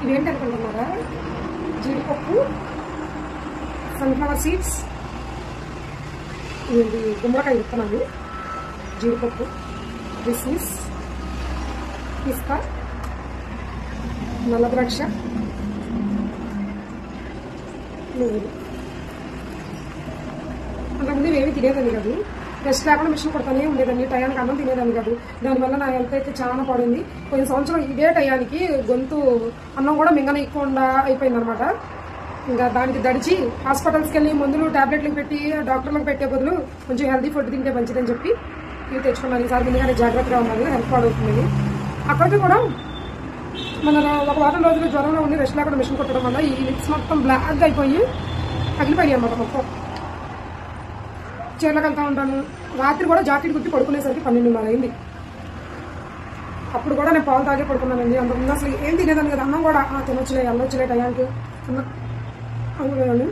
ఇవేంటి అనుకుంటున్నారా? జీడిపప్పు, సన్ఫ్లవర్ సీడ్స్, ఇది గుమ్మడికాయ విత్తనాలు, జీడిపప్పు, కిస్మిస్, పిస్తా, నల్ల ద్రాక్ష, నువ్వులు. అంతకుముందు ఏమి తినేదాన్ని కాదు, రెస్ట్ లేకుండా మిషన్ కొడతానే ఉండేదాన్ని, టయానికి అన్నం తినేదాన్ని కాదు. దానివల్ల నా హెల్త్ అయితే చాలా పడింది. పోయిన సంవత్సరం ఇదే టయానికి గొంతు అన్నం కూడా మింగనీయకుండా అయిపోయింది అనమాట. ఇంకా దానికి దడిచి హాస్పిటల్స్కి వెళ్ళి మందులు టాబ్లెట్లు పెట్టి డాక్టర్లకు పెట్టే బదులు కొంచెం హెల్తీ ఫుడ్ తింటే మంచిదని చెప్పి ఇవి తెచ్చుకున్నాను. ఈసారి ముందుగానే జాగ్రత్తగా ఉన్నది, హెల్త్ పాడవుతుంది. అక్కడికి కూడా మన ఒక వారం రోజులు జ్వరంలో ఉండి రెస్ట్ లేకుండా మిషన్ కొట్టడం వల్ల ఈ లిప్స్ మొత్తం బ్లాక్ అయిపోయి తగిలిపోయాయి అన్నమాట. మొత్తం చీరలకు వెళ్తా ఉంటాను. రాత్రి కూడా జాకెట్ కుట్టి పడుకునేసరికి 12:30 అయింది. అప్పుడు కూడా నేను పాలు తాగే పడుకున్నానండి. అంతకుముందు అసలు ఏం తినేదాన్ని కదా, అన్నం కూడా తినొచ్చులే, వెళ్ళొచ్చులే టయానికి అనుకునేదాన్ని.